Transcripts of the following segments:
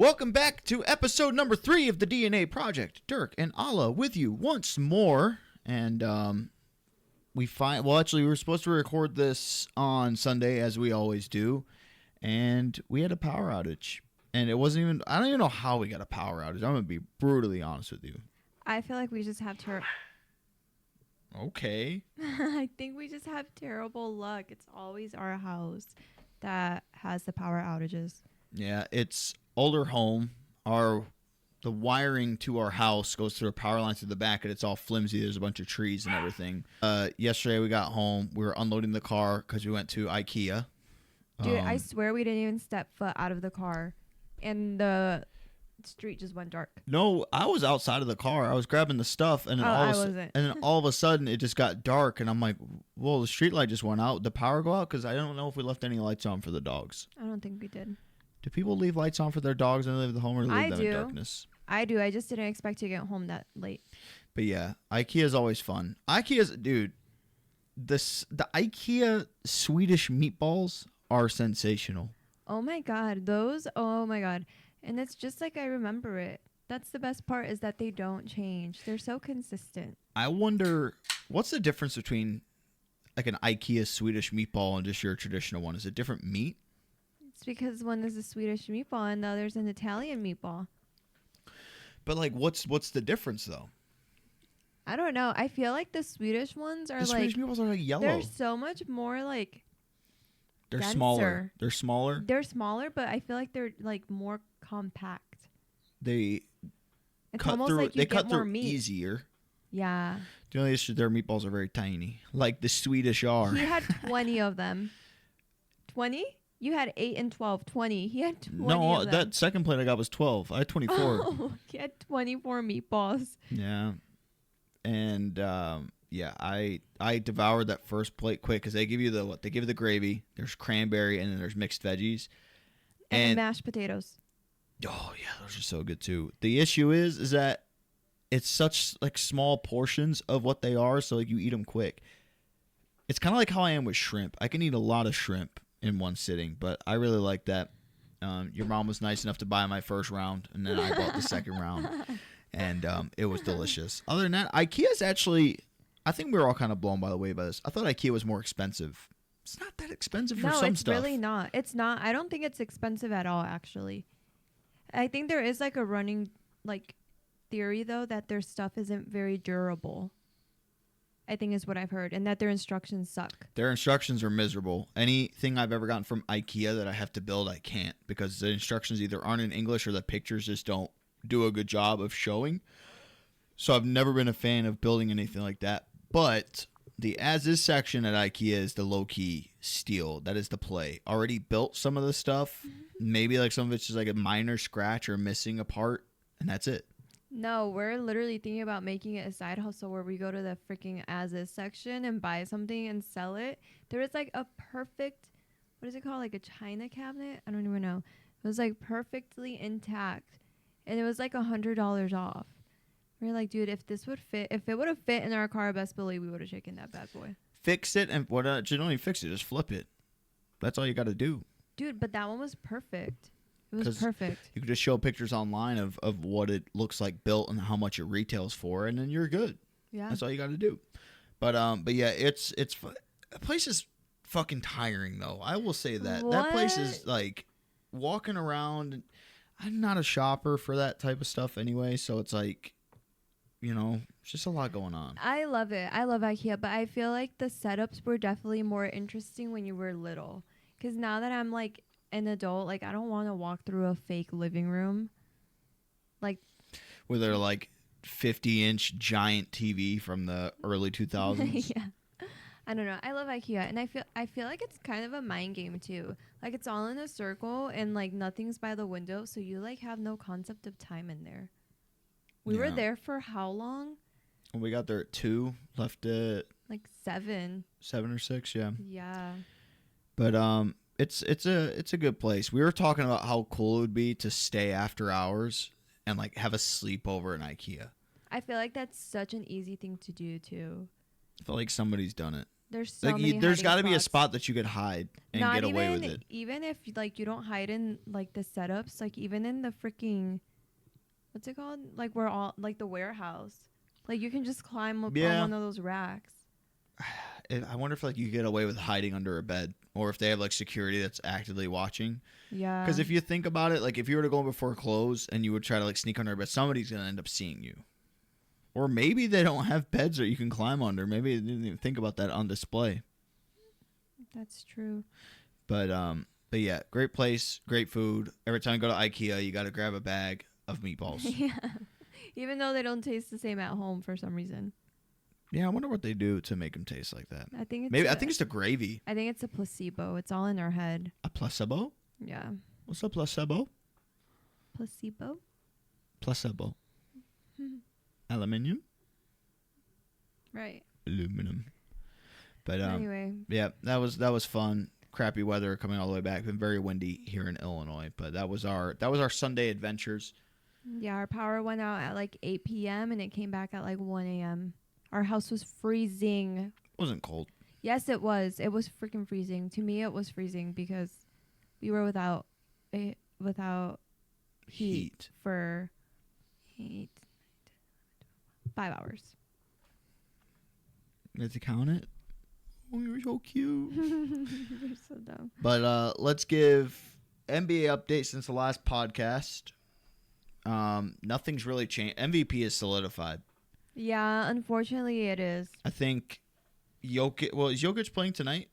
Welcome back to episode number 3 of the DNA Project. Dirk and Allah with you once more. And we were supposed to record this on Sunday as we always do. And we had a power outage. And it wasn't even, I don't even know how we got a power outage. I'm going to be brutally honest with you. I feel like we just have Okay. I think we just have terrible luck. It's always our house that has the power outages. Yeah, it's older home. The wiring to our house goes through a power line through the back, and it's all flimsy. There's a bunch of trees and everything. Yesterday we got home. We were unloading the car because we went to IKEA. Dude, I swear we didn't even step foot out of the car, and the street just went dark. No, I was outside of the car. I was grabbing the stuff, and then all of a sudden it just got dark, and I'm like, "Well, the street light just went out. Did the power go out?" Because I don't know if we left any lights on for the dogs. I don't think we did. Do people leave lights on for their dogs and they leave the home, or leave them in darkness? I do. I just didn't expect to get home that late. But yeah, IKEA is always fun. Dude, the IKEA Swedish meatballs are sensational. Oh my god, those! Oh my god, and it's just like I remember it. That's the best part, is that they don't change. They're so consistent. I wonder what's the difference between like an IKEA Swedish meatball and just your traditional one. Is it different meat? It's because one is a Swedish meatball and the other's an Italian meatball. But like, what's the difference though? I don't know. I feel like the Swedish ones are Swedish meatballs are like yellow. They're so much more like. They're denser. smaller. They're smaller. They're smaller, but I feel like they're like more compact. It's cut almost through. Like you they get cut more through meat. easier. Yeah. The only issue, their meatballs are very tiny, like the Swedish are. He had 20 of them. 20? You had 8 and 12. 20. He had 20 No, of them. that second plate I got was 12. I had 24. Oh, he had 24 meatballs. Yeah. And I devoured that first plate quick because they give you the gravy. There's cranberry and then there's mixed veggies and mashed potatoes. Oh yeah, those are so good too. The issue is that it's such like small portions of what they are, so like you eat them quick. It's kind of like how I am with shrimp. I can eat a lot of shrimp in one sitting, but I really like that. Your mom was nice enough to buy my first round, and then I bought the second round, and it was delicious. Other than that, IKEA's actually, I think we were all kind of blown by this. I thought IKEA was more expensive. It's not that expensive for some stuff. No, it's really not. It's not. I don't think it's expensive at all, actually. I think there is like a running like theory, though, that their stuff isn't very durable. I think is what I've heard, and that their instructions suck. Their instructions are miserable. Anything I've ever gotten from IKEA that I have to build, I can't, because the instructions either aren't in English or the pictures just don't do a good job of showing. So I've never been a fan of building anything like that. But the as-is section at IKEA is the low-key steal. That is the play. Already built some of the stuff. Maybe like some of it's just like a minor scratch or missing a part, and that's it. No, we're literally thinking about making it a side hustle where we go to the freaking as-is section and buy something and sell it. There was like a perfect, what is it called? Like a china cabinet? I don't even know. It was like perfectly intact, and it was like $100 off. We're like, dude, if it would have fit in our car, best believe we would have taken that bad boy. Fix it, and you don't even fix it, just flip it. That's all you got to do. Dude, but that one was perfect. It was perfect. You could just show pictures online of what it looks like built and how much it retails for, and then you're good. Yeah, that's all you got to do. But yeah, it's the place is fucking tiring though. I will say that that place is like walking around. I'm not a shopper for that type of stuff anyway, so it's like, it's just a lot going on. I love it. I love IKEA, but I feel like the setups were definitely more interesting when you were little. Because now that I'm like an adult, like I don't want to walk through a fake living room, like where they're like 50-inch giant TV from the early 2000s. Yeah, I don't know. I love IKEA, and I feel like it's kind of a mind game too. Like it's all in a circle, and like nothing's by the window, so you like have no concept of time in there. We were there for how long? We got there at 2, left at like 7 or 6. Yeah. Yeah. But it's a good place. We were talking about how cool it would be to stay after hours and like have a sleepover in IKEA. I feel like that's such an easy thing to do too. I feel like somebody's done it. There's so Like many. there's got to be a spots. spot that you could hide and Not get away even, with it. even if like you don't hide in like the setups, like even in the freaking, what's it called? Like we're all like the warehouse. Like you can just climb up on one of those racks. I wonder if like you get away with hiding under a bed, or if they have like security that's actively watching. Yeah. Because if you think about it, like if you were to go before close and you would try to like sneak under a bed, somebody's gonna end up seeing you. Or maybe they don't have beds that you can climb under. Maybe they didn't even think about that on display. That's true. But yeah, great place, great food. Every time you go to IKEA, you got to grab a bag of meatballs. Yeah. Even though they don't taste the same at home for some reason. Yeah, I wonder what they do to make them taste like that. I think I think it's the gravy. I think it's a placebo. It's all in our head. A placebo? Yeah. What's a placebo? Placebo? Placebo. Aluminium? Right. Aluminum. But anyway. Yeah, that was fun. Crappy weather coming all the way back. Been very windy here in Illinois, but that was our Sunday adventures. Yeah, our power went out at like 8 p.m. and it came back at like 1 a.m. Our house was freezing. It wasn't cold. Yes, it was. It was freaking freezing. To me, it was freezing because we were without heat for 5 hours. You have to count it. Oh, you're so cute. You're so dumb. But let's give NBA update since the last podcast. Nothing's really changed. MVP is solidified. Yeah, unfortunately it is. I think Jokic. Well, is Jokic playing tonight?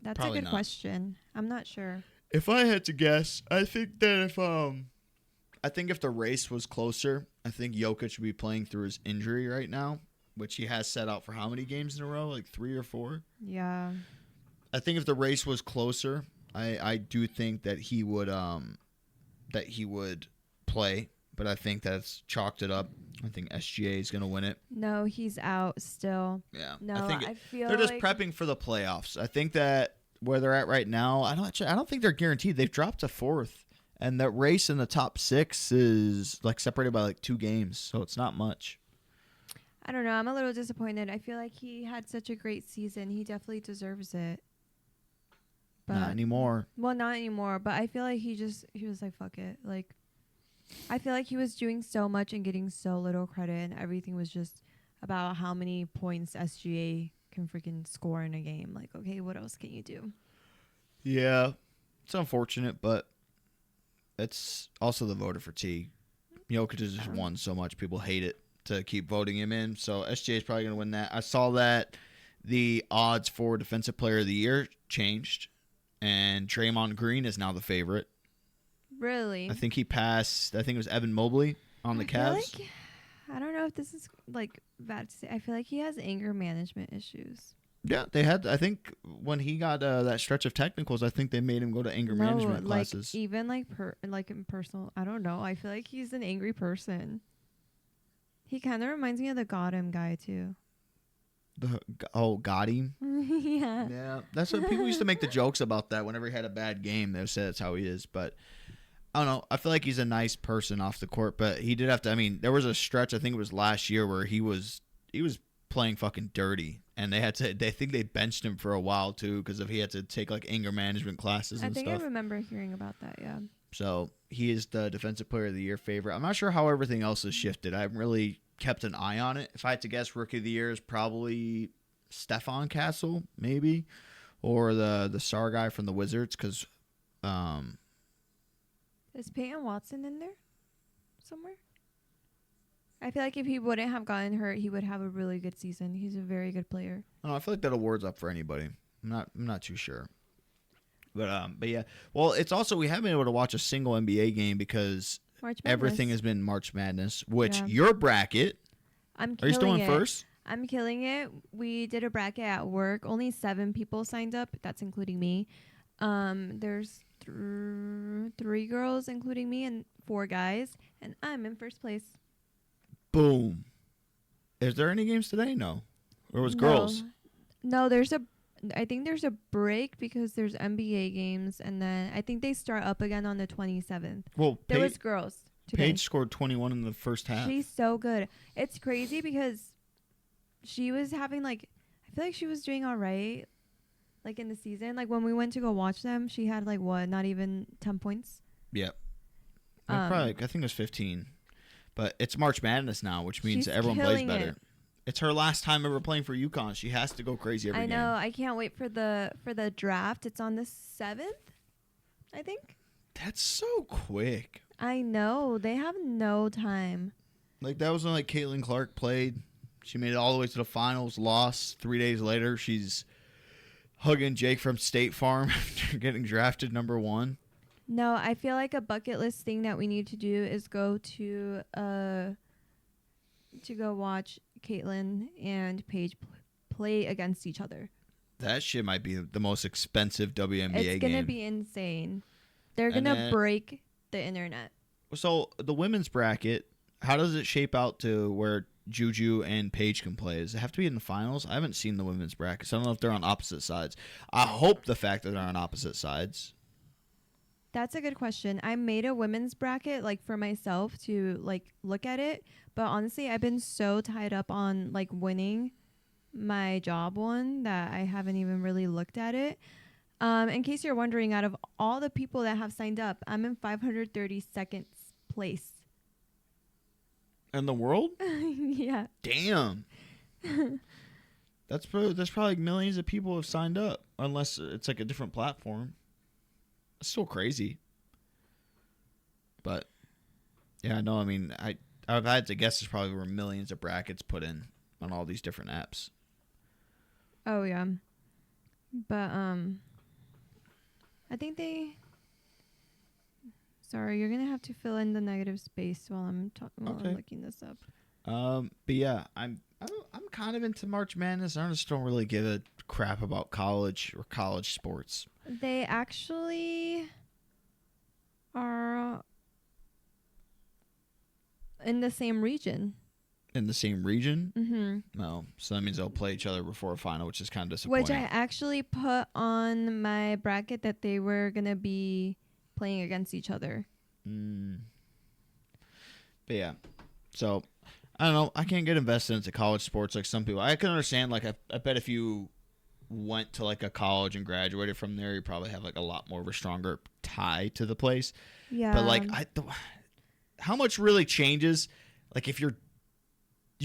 That's Probably a good not. question. I'm not sure. If I had to guess, I think that if the race was closer, I think Jokic would be playing through his injury right now, which he has set out for how many games in a row? Like 3 or 4? Yeah. I think if the race was closer, I do think that he would play, but I think that's chalked it up. I think SGA is going to win it. No, he's out still. Yeah. No, I feel they're just like prepping for the playoffs. I think that where they're at right now, I don't think they're guaranteed. They've dropped to 4th, and that race in the top 6 is like separated by like 2 games, so it's not much. I don't know. I'm a little disappointed. I feel like he had such a great season. He definitely deserves it. But, Not anymore. Well, not anymore. But I feel like he was like, fuck it. Like, I feel like he was doing so much and getting so little credit, and everything was just about how many points SGA can freaking score in a game. Like, okay, what else can you do? Yeah, it's unfortunate, but it's also the voter for T. Jokic has just won so much. People hate it to keep voting him in. So SGA is probably going to win that. I saw that the odds for Defensive Player of the Year changed, and Draymond Green is now the favorite. Really? I think he passed, I think it was Evan Mobley on the Cavs. I don't know if this is like bad to say. I feel like he has anger management issues. Yeah, they had, I think when he got that stretch of technicals, I think they made him go to anger management classes. Even like in personal, I don't know. I feel like he's an angry person. He kind of reminds me of the Gotham guy too. Got him? Yeah. Yeah, that's what people used to make the jokes about that. Whenever he had a bad game, they would say that's how he is. But I don't know. I feel like he's a nice person off the court, but he did have to. I mean, there was a stretch, I think it was last year, where he was playing fucking dirty, and they think they benched him for a while too because he had to take like anger management classes and stuff. I think I remember hearing about that. Yeah. So he is the Defensive Player of the Year favorite. I'm not sure how everything else has shifted. I haven't really kept an eye on it. If I had to guess, Rookie of the Year is probably Stephon Castle, maybe, or the star guy from the Wizards, because. Is Peyton Watson in there somewhere? I feel like if he wouldn't have gotten hurt, he would have a really good season. He's a very good player. I don't know, I feel like that award's up for anybody. I'm not too sure. But yeah. Well, it's also, we haven't been able to watch a single NBA game because everything has been March Madness, which your bracket. Are you still in first? I'm killing it. We did a bracket at work. Only 7 people signed up. That's including me. There's 3 girls, including me, and 4 guys, and I'm in first place. Boom. Is there any games today? No. Or was girls? No, I think there's a break because there's NBA games, and then I think they start up again on the 27th. Well, there was girls today. Paige scored 21 in the first half. She's so good. It's crazy because she was having like, I feel like she was doing all right, like in the season. Like when we went to go watch them, she had like what, not even 10 points. Yep. Probably, I think it was 15. But it's March Madness now, which means everyone plays better. It's her last time ever playing for UConn. She has to go crazy every game. I know. I can't wait for the draft. It's on the 7th, I think. That's so quick. I know. They have no time. Like, that was when, like, Caitlin Clark played. She made it all the way to the finals, lost. 3 days later, she's hugging Jake from State Farm after getting drafted number 1. No, I feel like a bucket list thing that we need to do is go to go watch Caitlin and Paige play against each other. That shit might be the most expensive WNBA game. It's gonna be insane. They're gonna break the internet. So the women's bracket, how does it shape out to where Juju and Paige can play? Does it have to be in the finals? I haven't seen the women's bracket, so I don't know if they're on opposite sides. I hope the fact that they're on opposite sides. That's a good question. I made a women's bracket like for myself to like look at it, but honestly, I've been so tied up on like winning my job one that I haven't even really looked at it. In case you're wondering, out of all the people that have signed up, I'm in 532nd place. In the world? Yeah. Damn. There's probably like millions of people have signed up, unless it's like a different platform. It's still crazy. But yeah, no, I mean, I've had to guess there's probably were millions of brackets put in on all these different apps. Oh yeah. But I think sorry, you're gonna have to fill in the negative space while I'm I'm looking this up. But yeah, I'm kind of into March Madness. I just don't really give a crap about college or college sports. They actually are in the same region. In the same region? Mm-hmm. No. So that means they'll play each other before a final, which is kind of disappointing. Which I actually put on my bracket that they were going to be playing against each other. But yeah. So, I don't know. I can't get invested into college sports like some people. I can understand, like, I bet if you went to, like, a college and graduated from there, you probably have, like, a lot more of a stronger tie to the place. Yeah. But, like, how much really changes? Like, if you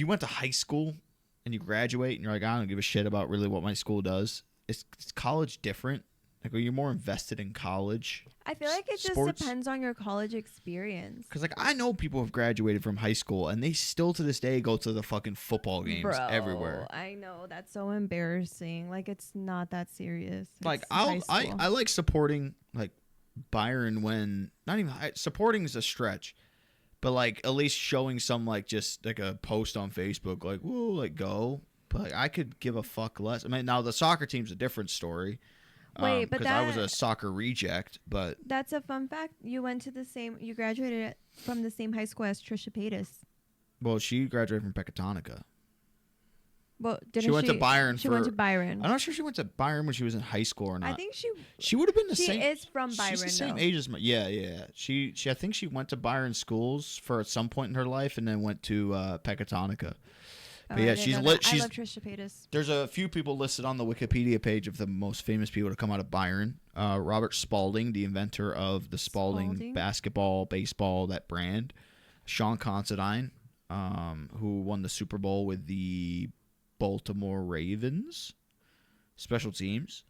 went to high school and you graduate and you're like, I don't give a shit about really what my school does. Is college different? Like, are you more invested in college? I feel like it just depends on your college experience. Because, like, I know people have graduated from high school and they still to this day go to the fucking football games everywhere. I know. That's so embarrassing. Like, it's not that serious. Like, I like supporting, like, Byron when, not even, supporting is a stretch. But, like, at least showing some, like, just, like, a post on Facebook, like, whoa, like, go. But, like, I could give a fuck less. I mean, now the soccer team's a different story. Wait, but because I was a soccer reject, but that's a fun fact. You graduated from the same high school as Trisha Paytas. Well, she graduated from Pecatonica. Well, she went to Byron. She went to Byron. I'm not sure she went to Byron when she was in high school or not. I think she would have been the same. She is from Byron. She's the same age as my. Yeah. She I think she went to Byron schools for at some point in her life, and then went to Pecatonica. But yeah, I love Trisha Paytas. There's a few people listed on the Wikipedia page of the most famous people to come out of Byron. Robert Spalding, the inventor of the Spalding basketball, baseball, that brand. Sean Considine, who won the Super Bowl with the Baltimore Ravens, special teams.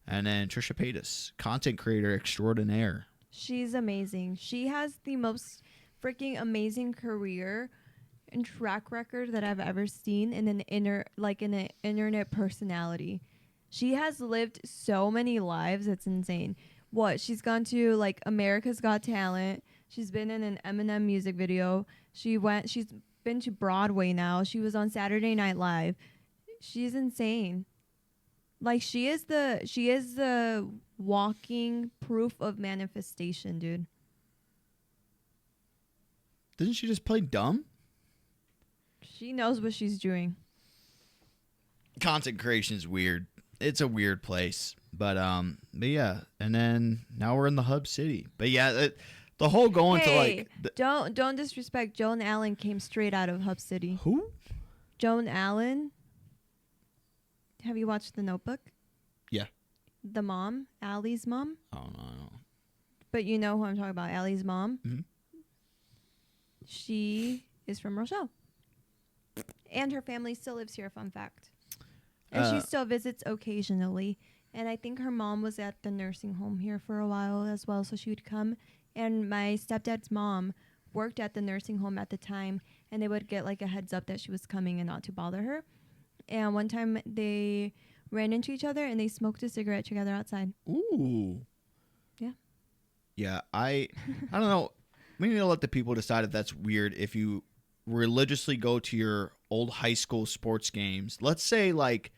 And then Trisha Paytas, content creator extraordinaire. She's amazing. She has the most freaking amazing career and track record that I've ever seen in an internet personality. She has lived so many lives. It's insane. She's gone to like America's Got Talent. She's been in an Eminem music video. She's been to Broadway now. She was on Saturday Night Live. She's insane. Like she is the walking proof of manifestation, dude. Didn't she just play dumb? She knows what she's doing. Content creation is weird. It's a weird place. But yeah. And then now we're in the hub city. But yeah, the whole going to like... Don't disrespect. Joan Allen came straight out of Hub City. Who? Joan Allen. Have you watched The Notebook? Yeah. The mom, Allie's mom. Oh no. But you know who I'm talking about, Allie's mom. Mm-hmm. She is from Rochelle. And her family still lives here, fun fact. And she still visits occasionally. And I think her mom was at the nursing home here for a while as well, so she would come. And my stepdad's mom worked at the nursing home at the time, and they would get like a heads up that she was coming and not to bother her. And one time they ran into each other and they smoked a cigarette together outside. Ooh. Yeah. Yeah, I don't know. We need to let the people decide if that's weird. If you religiously go to your old high school sports games, let's say like,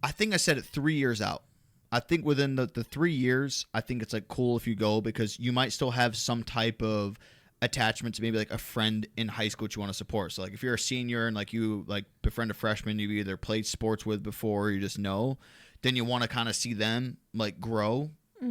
I think I said it 3 years out. I think within the 3 years, I think it's like cool if you go because you might still have some type of attachment to maybe like a friend in high school that you want to support. So like if you're a senior and like you like befriend a freshman you've either played sports with before or you just know, then you want to kind of see them like grow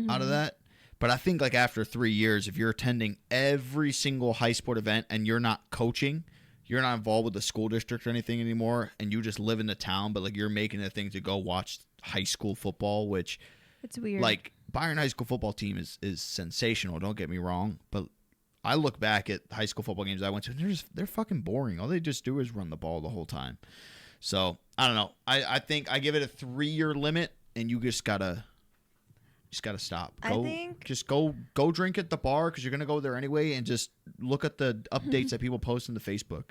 out of that. But I think like after 3 years, if you're attending every single high sport event and you're not coaching, you're not involved with the school district or anything anymore, and you just live in the town, but like you're making a thing to go watch high school football, which it's weird. Like Byron high school football team is sensational. Don't get me wrong, but I look back at high school football games I went to, and they're fucking boring. All they just do is run the ball the whole time. So I don't know. I think I give it a 3-year limit, and you just gotta stop. Go drink at the bar because you're gonna go there anyway, and just look at the updates that people post in the Facebook.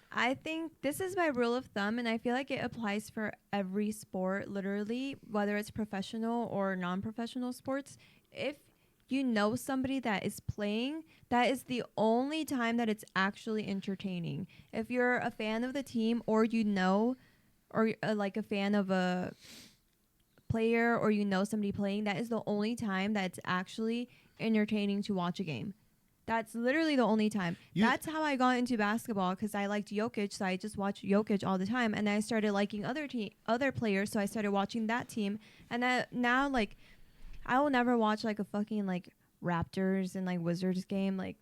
I think this is my rule of thumb, and I feel like it applies for every sport, literally, whether it's professional or non-professional sports. If you know somebody that is playing, that is the only time that it's actually entertaining. If you're a fan of the team or you know, or like a fan of a player or you know somebody playing, that is the only time that it's actually entertaining to watch a game. That's literally the only time. That's how I got into basketball, because I liked Jokic, so I just watched Jokic all the time, and I started liking other players, so I started watching that team, and now like I will never watch like a fucking like Raptors and like Wizards game, like,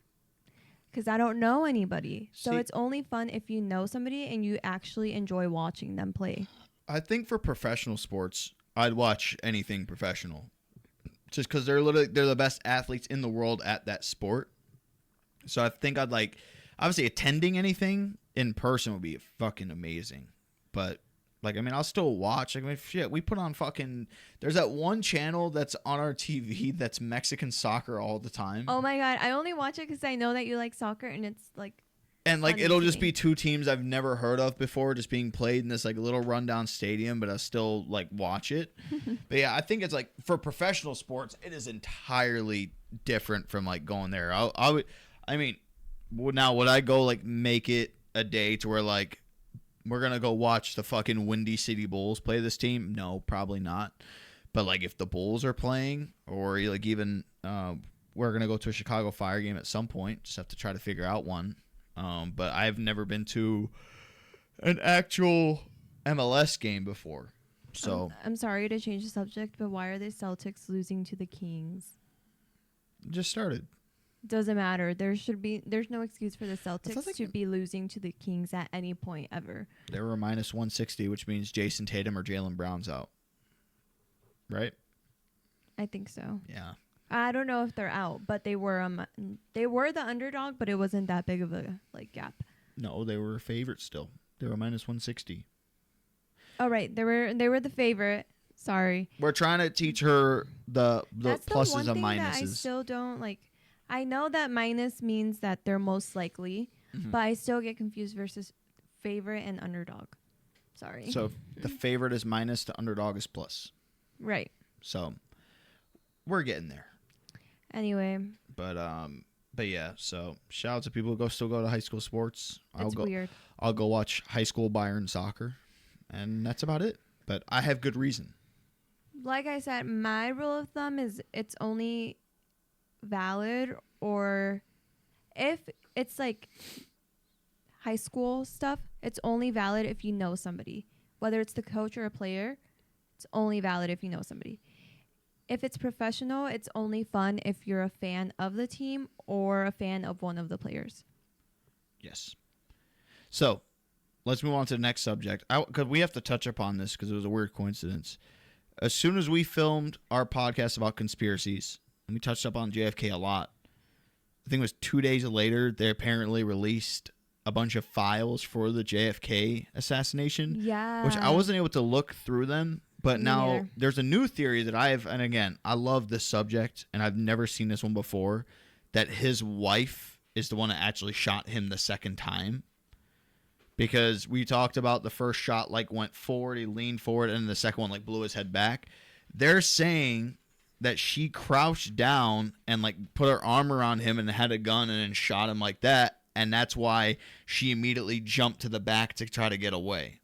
because I don't know anybody. So it's only fun if you know somebody and you actually enjoy watching them play. I think for professional sports, I'd watch anything professional, just because they're the best athletes in the world at that sport. So I think I'd like, obviously attending anything in person would be fucking amazing. But like, I mean, I'll still watch. Like, shit, we put on fucking, there's that one channel that's on our TV that's Mexican soccer all the time. Oh my God. I only watch it because I know that you like soccer, and it's like, and like, it'll just be two teams I've never heard of before just being played in this like little rundown stadium, but I'll still like watch it. But yeah, I think it's like for professional sports, it is entirely different from like going there. I mean, now would I go like make it a day to where like we're gonna go watch the fucking Windy City Bulls play this team? No, probably not. But like if the Bulls are playing, or like even we're gonna go to a Chicago Fire game at some point. Just have to try to figure out one. But I've never been to an actual MLS game before. So I'm sorry to change the subject, but why are the Celtics losing to the Kings? Just started. Doesn't matter. There's no excuse for the Celtics to be losing to the Kings at any point ever. They were minus 160, which means Jason Tatum or Jaylen Brown's out. Right? I think so. Yeah. I don't know if they're out, but they were the underdog, but it wasn't that big of a like gap. No, they were a favorite still. They were minus 160. Oh right, they were the favorite. Sorry. We're trying to teach her the That's pluses the one and thing minuses. that I still don't like. I know that minus means that they're most likely, but I still get confused versus favorite and underdog. Sorry. So the favorite is minus, the underdog is plus. Right. So we're getting there. Anyway. But yeah, so shout out to people who still go to high school sports. That's weird. I'll go watch high school Byron soccer, and that's about it. But I have good reason. Like I said, my rule of thumb is it's only valid, or if it's like high school stuff, it's only valid if you know somebody. Whether it's the coach or a player, it's only valid if you know somebody. If it's professional, it's only fun if you're a fan of the team or a fan of one of the players. Yes. So let's move on to the next subject. Because we have to touch upon this because it was a weird coincidence. As soon as we filmed our podcast about conspiracies, and we touched up on JFK a lot, I think it was 2 days later, they apparently released a bunch of files for the JFK assassination. Yeah. Which I wasn't able to look through them. But Me now neither. there's a new theory that and again, I love this subject, and I've never seen this one before, that his wife is the one that actually shot him the second time. Because we talked about the first shot, like, went forward, he leaned forward, and the second one, like, blew his head back. They're saying that she crouched down and, like, put her arm around him and had a gun and then shot him like that, and that's why she immediately jumped to the back to try to get away.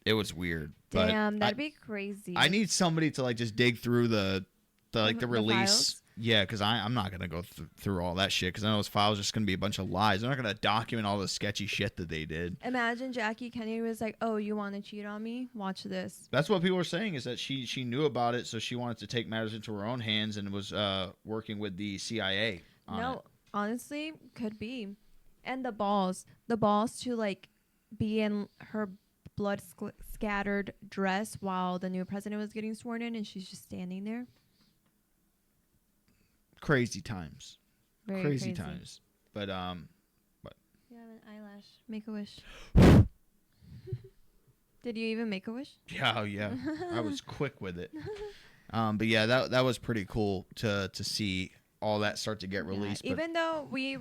It was weird. Damn, that'd be crazy. I need somebody to, like, just dig through the release. Files? Yeah, because I'm not going to go through all that shit because I know those files are just going to be a bunch of lies. They're not going to document all the sketchy shit that they did. Imagine Jackie Kennedy was like, oh, you want to cheat on me? Watch this. That's what people are saying, is that she knew about it, so she wanted to take matters into her own hands and was working with the CIA on it. No, honestly, could be. And the balls to, like, be in her blood scattered dress while the new president was getting sworn in and she's just standing there. Crazy times. Very Crazy times. But You have an eyelash. Make a wish. Did you even make a wish? yeah. I was quick with it. But yeah, that was pretty cool to see all that start to get released. Yeah, even though we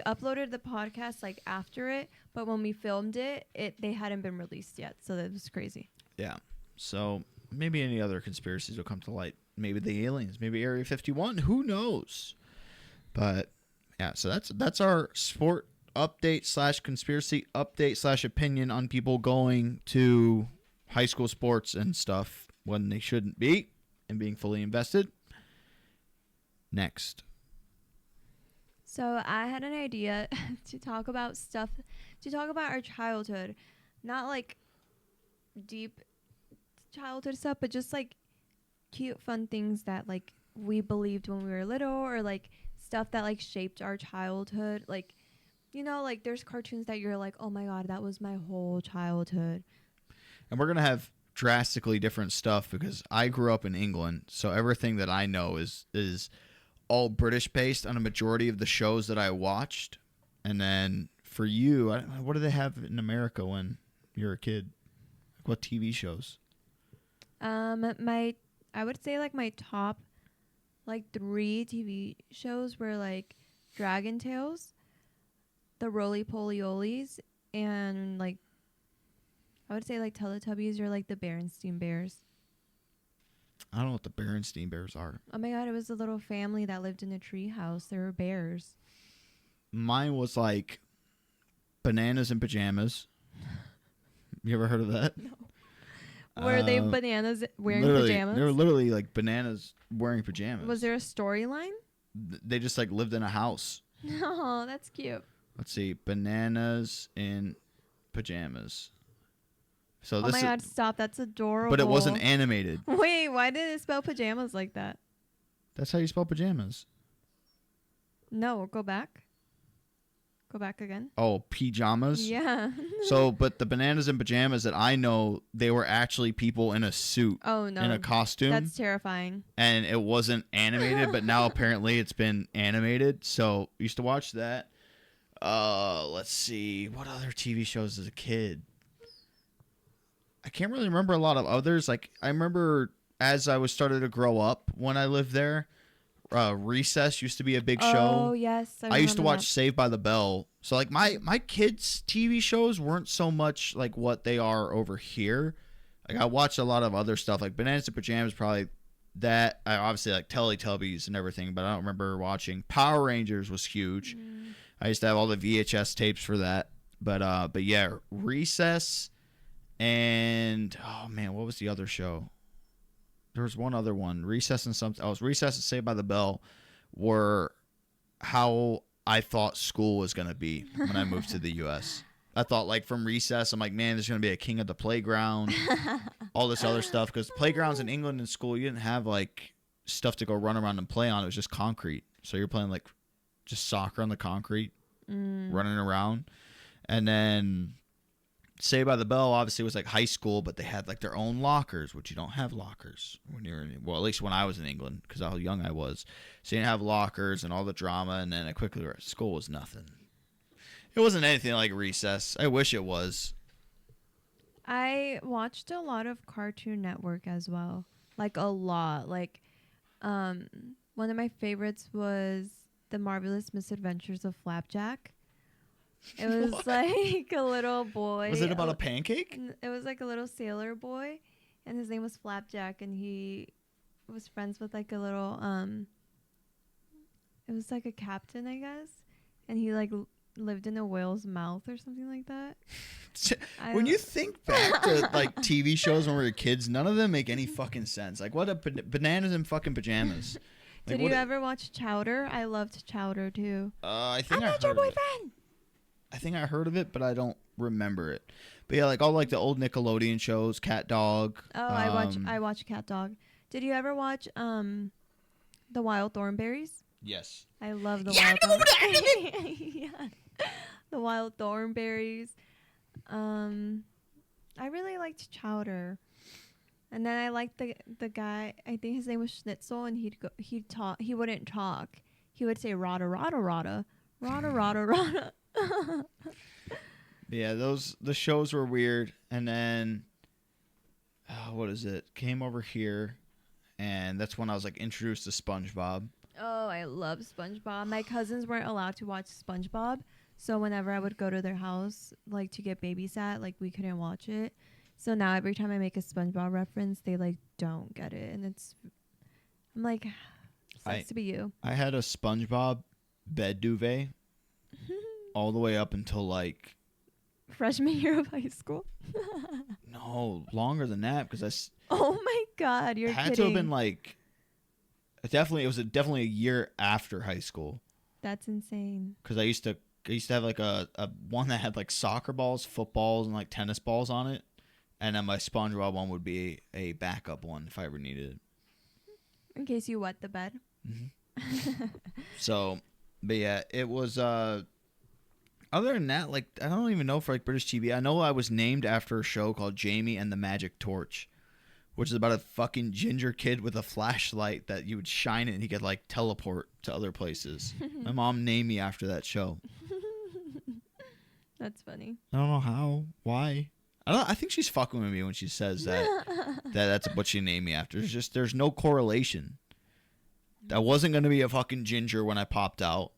uploaded the podcast like after it, but when we filmed it they hadn't been released yet, so that was crazy. Yeah. So maybe any other conspiracies will come to light. Maybe the aliens, maybe Area 51, who knows? But yeah, so that's our sport update / conspiracy update / opinion on people going to high school sports and stuff when they shouldn't be and being fully invested. Next. So I had an idea to talk about our childhood, not like deep childhood stuff, but just like cute fun things that like we believed when we were little, or like stuff that like shaped our childhood. Like, you know, like there's cartoons that you're like, oh my god, that was my whole childhood. And we're gonna have drastically different stuff because I grew up in England, so everything that I know is all British based on a majority of the shows that I watched. And then for you, what do they have in America when you're a kid? Like, what TV shows? I would say like my top like 3 TV shows were like Dragon Tales, the Roly Poly Olies, and like I would say like Teletubbies or like the Berenstain Bears. I don't know what the Berenstain Bears are. Oh my god, it was a little family that lived in a tree house. They were bears. Mine was like Bananas in Pajamas. You ever heard of that? No. Were they bananas wearing literally, pajamas? They were literally like bananas wearing pajamas. Was there a storyline? They just like lived in a house. No, that's cute. Let's see, Bananas in Pajamas. So Oh this my god, stop. That's adorable. but it wasn't animated. Wait, why did it spell pajamas like that? That's how you spell pajamas. No, go back. Go back again. Oh, pajamas? Yeah. So, but the Bananas in Pajamas that I know, they were actually people in a suit. Oh, no. In a costume. That's terrifying. And it wasn't animated, but now apparently it's been animated. So, I used to watch that. Let's see. What other TV shows as a kid? I can't really remember a lot of others. Like, I remember as I was starting to grow up when I lived there, Recess used to be a big show. Oh, yes. I used to watch that. Saved by the Bell. So, like, my kids' TV shows weren't so much like what they are over here. Like, I watched a lot of other stuff. Like, Bananas in Pajamas, probably that. I obviously like Teletubbies and everything, but I don't remember watching. Power Rangers was huge. I used to have all the VHS tapes for that. But yeah, Recess and, oh, man, what was the other show? There was one other one. Recess and something else. Recess and Saved by the Bell were how I thought school was going to be when I moved to the U.S. I thought, like, from Recess, I'm like, man, there's going to be a king of the playground, all this other stuff. Because playgrounds in England in school, you didn't have, like, stuff to go run around and play on. It was just concrete. So you're playing, like, just soccer on the concrete, running around. And then Saved by the Bell obviously was like high school, but they had like their own lockers, which you don't have lockers when you're in, well, at least when I was in England, because how young I was. So you didn't have lockers and all the drama, and then I quickly realized school was nothing. It wasn't anything like Recess. I wish it was. I watched a lot of Cartoon Network as well. Like a lot. Like one of my favorites was The Marvelous Misadventures of Flapjack. It was What? like a little boy. Was it about a pancake? It was like a little sailor boy, and his name was Flapjack, and he was friends with like a little it was like a captain, I guess, and he like lived in a whale's mouth or something like that. When you think back to like TV shows when we were kids, none of them make any fucking sense. Like what a bananas in fucking pajamas. Like, did you ever watch Chowder? I loved Chowder too. I think I'm not your boyfriend. I think I heard of it, but I don't remember it. But yeah, like all like the old Nickelodeon shows, Cat Dog. Oh, I watch Cat Dog. Did you ever watch The Wild Thornberries? Yes. I love the Wild Thornberries. Yeah. The Wild Thornberries. I really liked Chowder. And then I liked the guy, I think his name was Schnitzel, and he wouldn't talk. He would say rada rada rada. Rada rada rada. Yeah, the shows were weird, and then what is it? Came over here, and that's when I was like introduced to SpongeBob. Oh, I love SpongeBob. My cousins weren't allowed to watch SpongeBob, so whenever I would go to their house, like to get babysat, like we couldn't watch it. So now every time I make a SpongeBob reference, they like don't get it, and I'm like, sucks to be you. I had a SpongeBob bed duvet all the way up until like freshman year of high school. No, longer than that, because Oh my God, you're had kidding. to have been like it was definitely a year after high school. That's insane. Because I used to have like a one that had like soccer balls, footballs, and like tennis balls on it, and then my SpongeBob one would be a backup one if I ever needed it. In case you wet the bed. Mm-hmm. So, but yeah, it was. Other than that, like I don't even know for like British TV. I know I was named after a show called Jamie and the Magic Torch, which is about a fucking ginger kid with a flashlight that you would shine it and he could like teleport to other places. My mom named me after that show. That's funny. I don't know how, why. I think she's fucking with me when she says that's what she named me after. There's no correlation. That wasn't gonna be a fucking ginger when I popped out.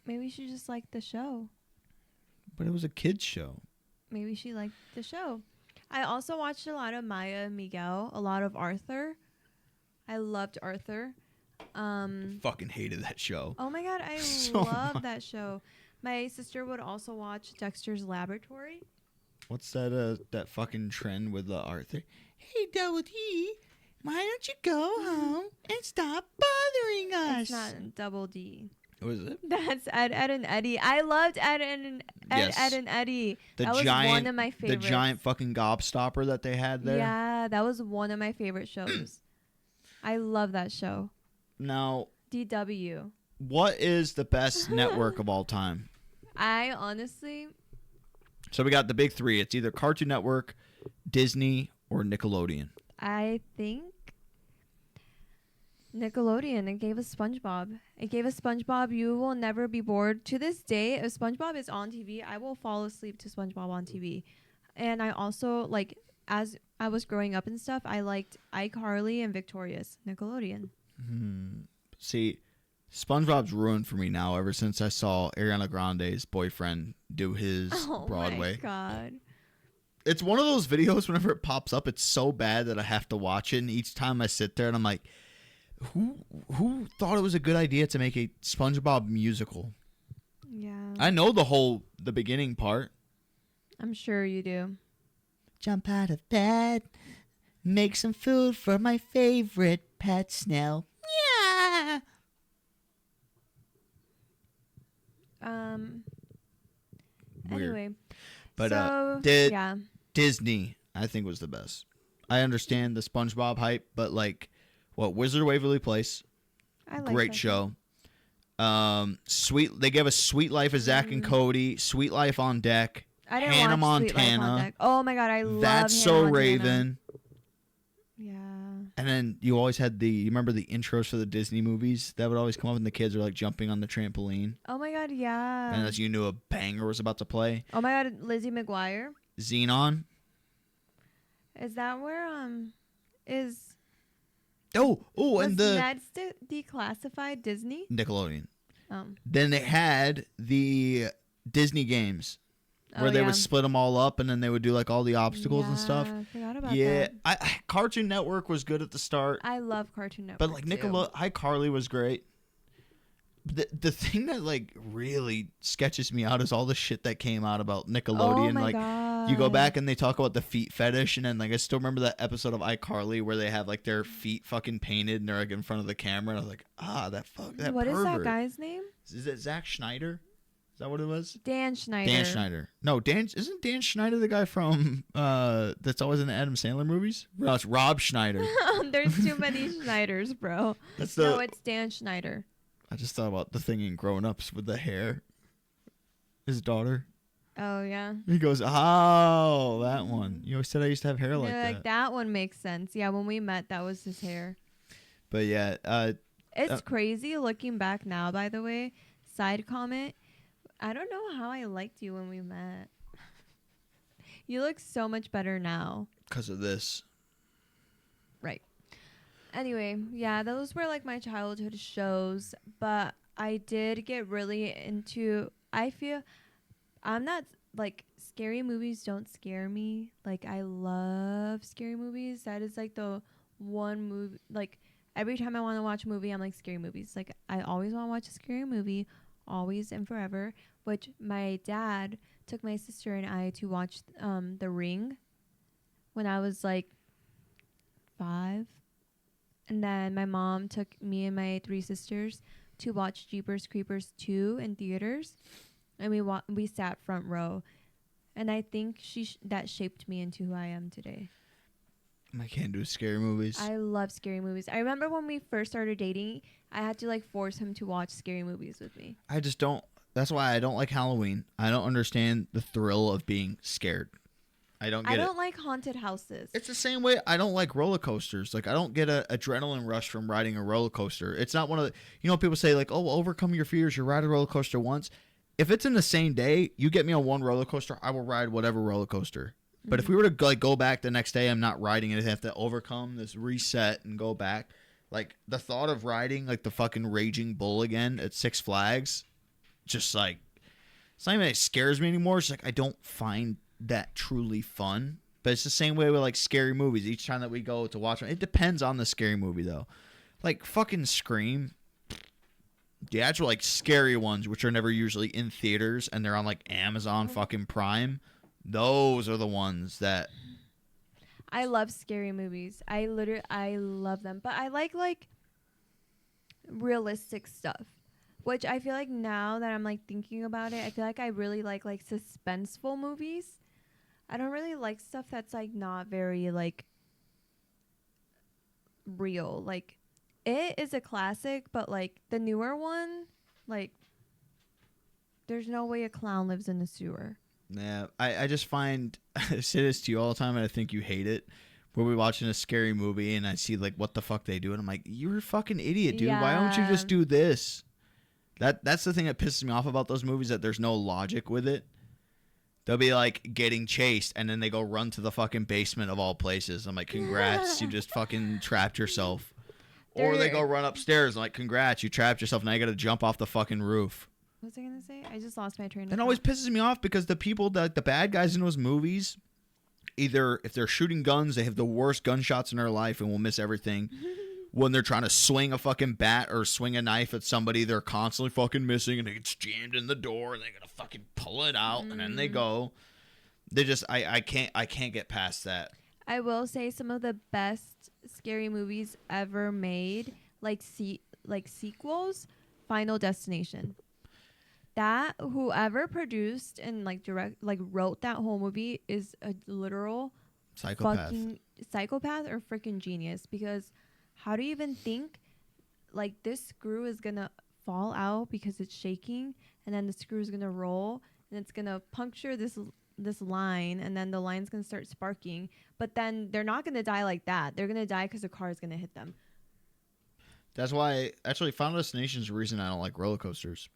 Maybe she just liked the show. But it was a kid's show. Maybe she liked the show. I also watched a lot of Maya and Miguel, a lot of Arthur. I loved Arthur. Fucking hated that show. Oh my God, I So love that show. My sister would also watch Dexter's Laboratory. What's that fucking trend with Arthur? Hey, Double D, why don't you go home and stop bothering us? It's not Double D. What is it? That's Ed and Eddie. I loved Ed and Eddie. That was one of my favorites. The giant fucking gobstopper that they had there. Yeah, that was one of my favorite shows. I love that show. Now, DW. what is the best network of all time? I honestly... So we got the big three. It's either Cartoon Network, Disney, or Nickelodeon. I think Nickelodeon. It gave us SpongeBob. You will never be bored. To this day, if SpongeBob is on TV, I will fall asleep to SpongeBob on TV. And I also, like, as I was growing up and stuff, I liked iCarly and Victorious. Nickelodeon. See, SpongeBob's ruined for me now ever since I saw Ariana Grande's boyfriend do his Broadway. Oh my God. It's one of those videos whenever it pops up, it's so bad that I have to watch it. And each time I sit there and I'm like, who thought it was a good idea to make a SpongeBob musical? Yeah. I know the beginning part. I'm sure you do. Jump out of bed, make some food for my favorite pet snail. Yeah. Weird. Anyway. But so, yeah. Disney, I think, was the best. I understand the SpongeBob hype, but like, Wizard of Waverly Place, I like great that show. Sweet. They gave us Sweet Life of Zach and Cody. Sweet Life on Deck. I didn't Hannah watch Sweet Life on Montana. Deck. Oh my god, I love That's Hannah So Montana. Raven. Yeah. And then you always had you remember the intros for the Disney movies that would always come up and the kids are like jumping on the trampoline. Oh my god, yeah. And as you knew a banger was about to play. Oh my god, Lizzie McGuire. Xenon. Is that where is and the Ned's declassified Disney? Nickelodeon. Oh. Then they had the Disney games where they would split them all up and then they would do like all the obstacles and stuff. I forgot about that. Cartoon Network was good at the start. I love Cartoon Network. But like iCarly was great. The thing that like really sketches me out is all the shit that came out about Nickelodeon. Oh my like god. you go back and they talk about the feet fetish, and then like I still remember that episode of iCarly where they have like their feet fucking painted and they're like in front of the camera. And I was like, that What pervert. is that guy's name? Is it Zack Schneider? Is that what it was? Dan Schneider. Dan Schneider. No, isn't Dan Schneider the guy from that's always in the Adam Sandler movies? No, it's Rob Schneider. There's too many Schneiders, bro. No, it's Dan Schneider. I just thought about the thing in Grown Ups with the hair. His daughter. Oh yeah. He goes, oh, that one. You always said I used to have hair like that. Like that one makes sense. Yeah, when we met, that was his hair. But yeah, it's crazy looking back now. By the way, side comment. I don't know how I liked you when we met. You look so much better now. Because of this. Right. Anyway, yeah, those were like my childhood shows. But I did get really into... I feel... I'm not... Like, scary movies don't scare me. Like, I love scary movies. That is like the one movie... Like, every time I want to watch a movie, I'm like, scary movies. Like, I always want to watch a scary movie. Always and forever, which my dad took my sister and I to watch The Ring when I was like 5, and then my mom took me and my 3 sisters to watch Jeepers Creepers 2 in theaters, and we sat front row, and I think that shaped me into who I am today. I can't do scary movies. I love scary movies. I remember when we first started dating, I had to like force him to watch scary movies with me. I just don't. That's why I don't like Halloween. I don't understand the thrill of being scared. I don't get it. I don't like haunted houses. It's the same way I don't like roller coasters. Like I don't get an adrenaline rush from riding a roller coaster. It's not one of the, people say like, oh, overcome your fears. You ride a roller coaster once. If it's in the same day, you get me on one roller coaster, I will ride whatever roller coaster. But if we were to like go back the next day, I'm not riding it. I have to overcome this reset and go back. Like the thought of riding like the fucking Raging Bull again at Six Flags, just like it's not even that it scares me anymore. It's like I don't find that truly fun. But it's the same way with like scary movies. Each time that we go to watch them, it depends on the scary movie though. Like fucking Scream. The actual like scary ones, which are never usually in theaters and they're on like Amazon fucking Prime. Those are the ones that I love scary movies. I love them. But I like realistic stuff, which I feel like now that I'm like thinking about it, I feel like I really like suspenseful movies. I don't really like stuff that's like not very like real. Like It is a classic, but like the newer one, like there's no way a clown lives in a sewer. Yeah, I just find I say this to you all the time, and I think you hate it. Where we're watching a scary movie, and I see like what the fuck they do, and I'm like, you're a fucking idiot, dude. Yeah. Why don't you just do this? That's the thing that pisses me off about those movies, that there's no logic with it. They'll be like getting chased, and then they go run to the fucking basement of all places. I'm like, congrats, you just fucking trapped yourself. Or they go run upstairs, like, congrats, you trapped yourself. Now you got to jump off the fucking roof. What was I gonna say? I just lost my train of thought. It always pisses me off because the people that the bad guys in those movies, either if they're shooting guns, they have the worst gunshots in their life and will miss everything. When they're trying to swing a fucking bat or swing a knife at somebody, they're constantly fucking missing, and it gets jammed in the door, and they gotta fucking pull it out, and then they go. They just I can't get past that. I will say some of the best scary movies ever made, like sequels, Final Destination. That whoever produced and wrote that whole movie is a literal fucking psychopath or freaking genius. Because how do you even think like this screw is gonna fall out because it's shaking, and then the screw is gonna roll, and it's gonna puncture this line, and then the line's gonna start sparking. But then they're not gonna die like that. They're gonna die because the car is gonna hit them. That's why, actually, Final Destination is the reason I don't like roller coasters.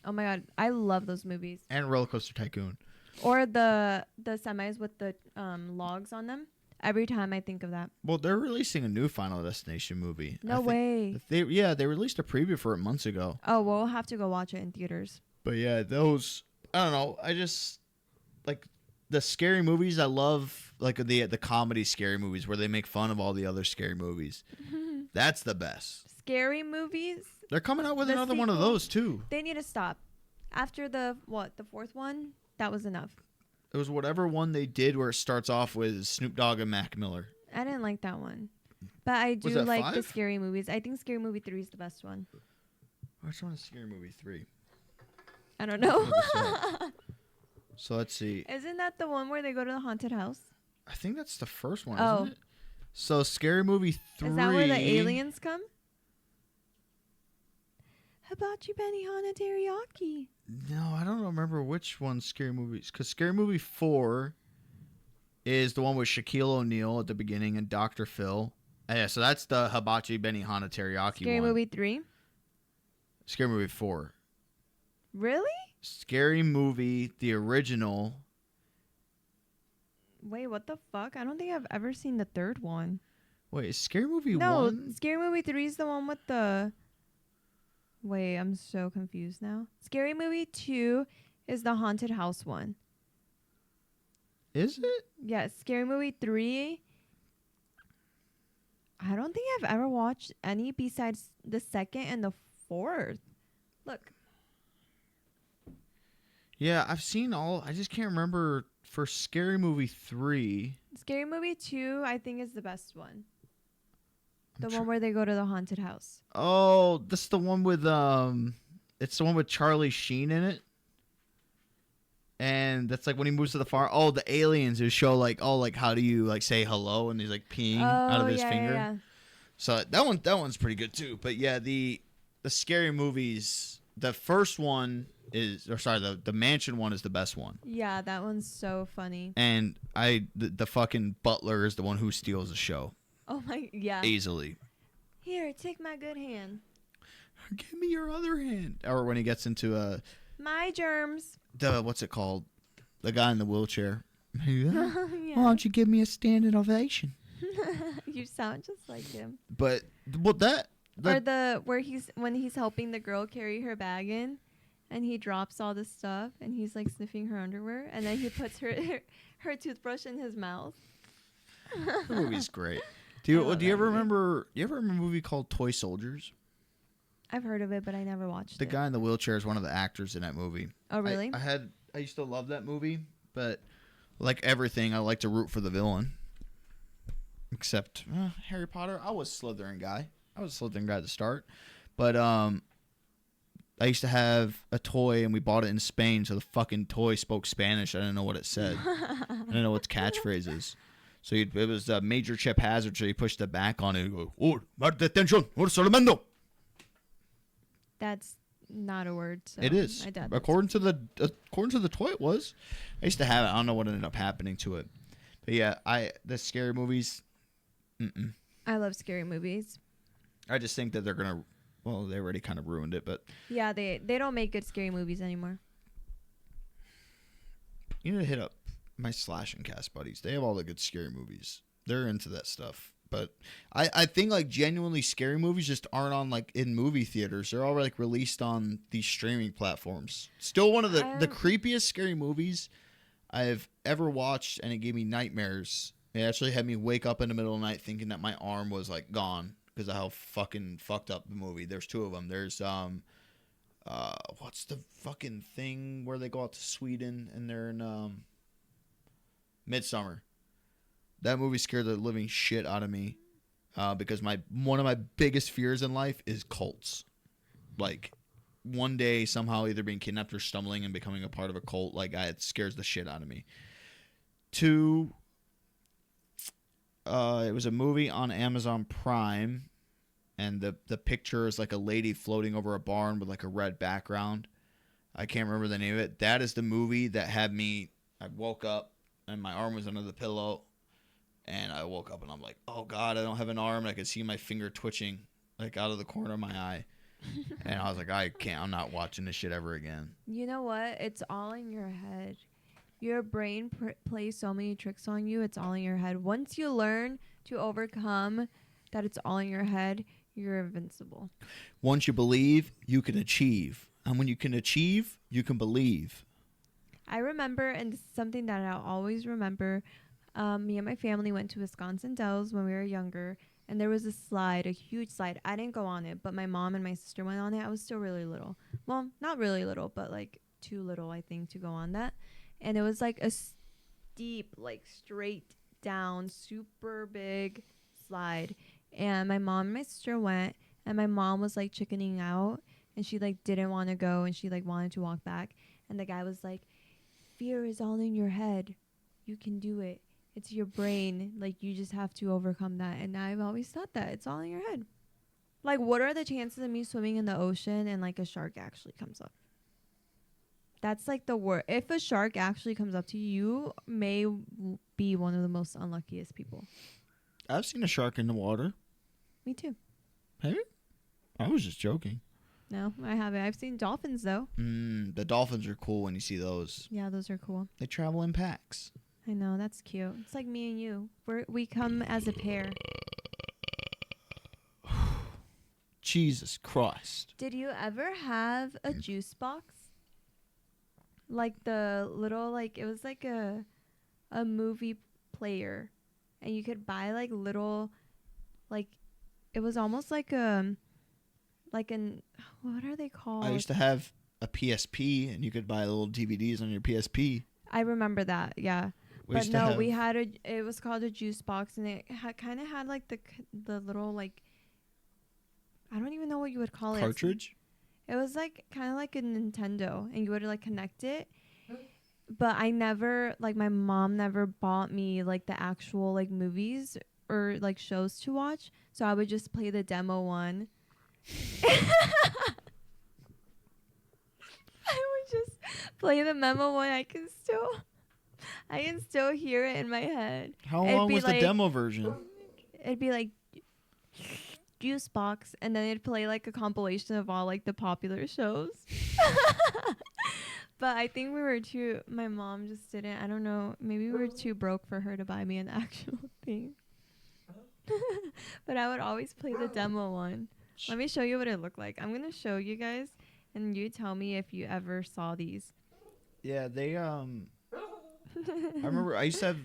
Oh my god, I love those movies. And Roller Coaster Tycoon. Or the semis with the logs on them. Every time I think of that. Well, they're releasing a new Final Destination movie. No way. They released a preview for it months ago. Oh, well, we'll have to go watch it in theaters. But yeah, those, I don't know. I just like the scary movies. I love like the comedy scary movies where they make fun of all the other scary movies. That's the best. Scary movies? They're coming out with The another one of sequel. those too. They need to stop. After the fourth one? That was enough. It was whatever one they did where it starts off with Snoop Dogg and Mac Miller. I didn't like that one. But I do Was that like the 5? scary movies. I think Scary Movie 3 is the best one. Which one is Scary Movie 3? I don't know. So let's see. Isn't that the one where they go to the haunted house? I think that's the first one, Oh. isn't it? So Scary Movie 3. Is that where the aliens come? Hibachi Benihana Teriyaki. No, I don't remember which one Scary Movies. Because Scary Movie 4 is the one with Shaquille O'Neal at the beginning and Dr. Phil. Yeah, so that's the Hibachi Benihana Teriyaki Scary one. Movie 3? Scary Movie 4. Really? Scary Movie, the original. Wait, what the fuck? I don't think I've ever seen the third one. Wait, is Scary Movie No, 1? Scary Movie 3 is the one with the... Wait, I'm so confused now. Scary Movie 2 is the haunted house one. Is it? Yeah, Scary Movie 3... I don't think I've ever watched any besides the second and the fourth. Look. Yeah, I've seen all. I just can't remember for Scary Movie 3. Scary Movie 2, I think, is the best one. The I'm one where they go to the haunted house. Oh, this is the one with it's the one with Charlie Sheen in it. And that's like when he moves to the farm. Oh, the aliens who show like, oh, like how do you like say hello, and he's like peeing out of his finger. Yeah. So that one's pretty good too. But yeah, the scary movies, the first one is, or sorry, the mansion one is the best one. Yeah, that one's so funny. And the fucking butler is the one who steals the show. Oh my, yeah. Easily. Here, take my good hand. Give me your other hand. Or when he gets into My germs. what's it called? The guy in the wheelchair. Yeah. Why don't you give me a standing ovation? You sound just like him. But well, that Or when he's helping the girl carry her bag in, and he drops all the stuff, and he's like sniffing her underwear, and then he puts her toothbrush in his mouth. the movie's great. I Do love you that ever movie. remember? You ever remember a movie called Toy Soldiers? I've heard of it, but I never watched The it. guy in the wheelchair is one of the actors in that movie. Oh, really? I used to love that movie, but like everything, I like to root for the villain. Except Harry Potter, I was Slytherin guy. I was a Slytherin guy to start, but I used to have a toy, and we bought it in Spain, so the fucking toy spoke Spanish. I didn't know what it said. I didn't know its catchphrases. So it was Major Chip Hazard, so you pushed the back on it and go, "Oh, mar detention, or solamente." That's not a word. So It is. I doubt According to the toy, it was. I used to have it. I don't know what ended up happening to it. But yeah, the scary movies. I love scary movies. I just think that they're gonna. Well, they already kind of ruined it, but Yeah, they don't make good scary movies anymore. you need to hit up my Slash and Cast buddies. They have all the good scary movies. They're into that stuff. But I think like genuinely scary movies just aren't on like in movie theaters. They're all like released on these streaming platforms. Still one of the creepiest scary movies I've ever watched, and it gave me nightmares. It actually had me wake up in the middle of the night thinking that my arm was like gone because of how fucking fucked up the movie. There's two of them. There's what's the fucking thing where they go out to Sweden and they're in Midsummer. That movie scared the living shit out of me because one of my biggest fears in life is cults. Like one day somehow either being kidnapped or stumbling and becoming a part of a cult. Like it scares the shit out of me. Two, it was a movie on Amazon Prime and the picture is like a lady floating over a barn with like a red background. I can't remember the name of it. That is the movie that had me. I woke up and my arm was under the pillow, and I woke up and I'm like, oh God, I don't have an arm. And I could see my finger twitching like out of the corner of my eye. And I was like, I'm not watching this shit ever again. You know what? It's all in your head. Your brain plays so many tricks on you. It's all in your head. Once you learn to overcome that it's all in your head, you're invincible. Once you believe, you can achieve. And when you can achieve, you can believe. I remember, and this is something that I'll always remember, me and my family went to Wisconsin Dells when we were younger. And there was a slide, a huge slide. I didn't go on it, but my mom and my sister went on it. I was still really little. Well, not really little, but like too little, I think, to go on that. And it was like a steep, like straight down, super big slide. And my mom and my sister went, and my mom was like chickening out, and she like didn't want to go, and she like wanted to walk back. And the guy was like, fear is all in your head. You can do it. It's your brain. Like, you just have to overcome that. And I've always thought that. It's all in your head. Like, what are the chances of me swimming in the ocean and, like, a shark actually comes up? That's, like, the worst. If a shark actually comes up to you, you may be one of the most unluckiest people. I've seen a shark in the water. Me too. Have you? I was just joking. No, I haven't. I've seen dolphins, though. The dolphins are cool when you see those. Yeah, those are cool. They travel in packs. I know, that's cute. It's like me and you. We come as a pair. Jesus Christ. Did you ever have a juice box? Like the little, like, it was like a movie player. And you could buy like little, like, it was almost like what are they called? I used to have a PSP, and you could buy little DVDs on your PSP. I remember that, yeah. But no, we had it was called a juice box, and it kind of had like the little, like, I don't even know what you would call it. Cartridge? It was like kind of like a Nintendo, and you would like connect it. But I never, like, my mom never bought me like the actual like movies or like shows to watch, so I would just play the demo one. I would just play the memo one. I can still hear it in my head. How long was the demo version? It'd be like juice box, and then it'd play like a compilation of all like the popular shows. But I think my mom just didn't, I don't know, maybe we were too broke for her to buy me an actual thing. But I would always play the demo one. Let me show you what it looked like. I'm going to show you guys, and you tell me if you ever saw these. Yeah, they I remember I used to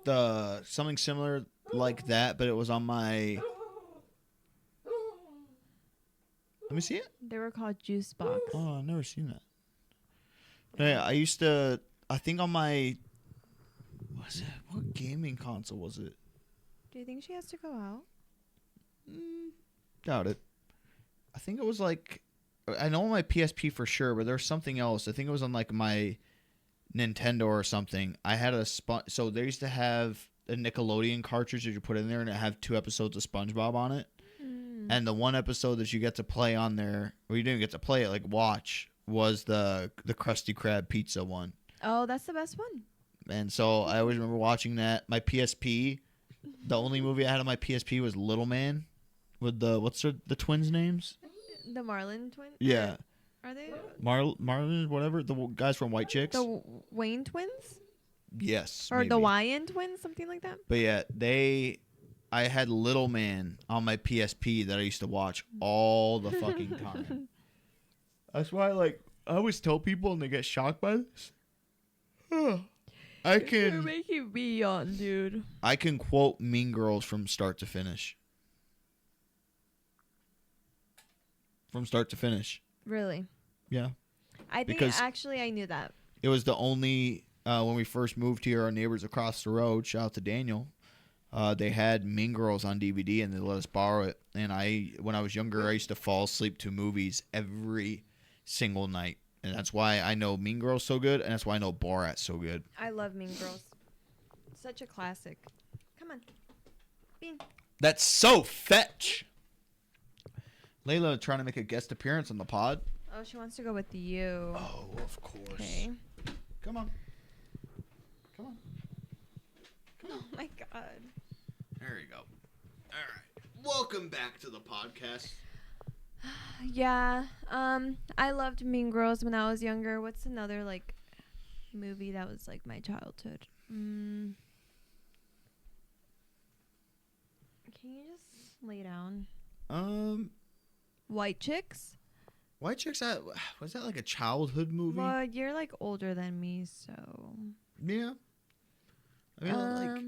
have something similar like that, but it was on my. Let me see it. They were called juice box. Oh, I've never seen that. Yeah, I used to. I think on my. What gaming console was it? Do you think she has to go out? Doubt it. I think it was like. I know on my PSP for sure, but there's something else. I think it was on like my Nintendo or something. I had so they used to have a Nickelodeon cartridge that you put in there, and it had 2 episodes of SpongeBob on it. And the one episode that you get to play on there, or you didn't get to play it, like watch, was the Krusty Krab pizza one. Oh, that's the best one. And so I always remember watching that. My PSP, the only movie I had on my PSP was Little Man, with what's the twins' names? The Marlin twins? Yeah. Are they? Marlin, whatever. The guys from White Chicks. The Wayne twins? Yes. Or maybe. the Wyan twins, something like that? But yeah, I had Little Man on my PSP that I used to watch all the fucking time. That's why, like, I always tell people and they get shocked by this. You're making me yawn, dude. I can quote Mean Girls from start to finish. From start to finish. Really? Yeah. I think actually I knew that. It was the only, when we first moved here, our neighbors across the road, shout out to Daniel, they had Mean Girls on DVD and they let us borrow it. And when I was younger, I used to fall asleep to movies every single night. And that's why I know Mean Girls so good, and that's why I know Borat so good. I love Mean Girls. Such a classic. Come on. Bean. That's so fetch. Layla trying to make a guest appearance on the pod. Oh, she wants to go with you. Oh, of course. Okay. Come on. Come on. Oh my god. There you go. All right. Welcome back to the podcast. Yeah. I loved Mean Girls when I was younger. What's another like movie that was like my childhood? Can you just lay down? White Chicks? White Chicks, was that like a childhood movie? Well, you're like older than me, so. Yeah. I mean, like,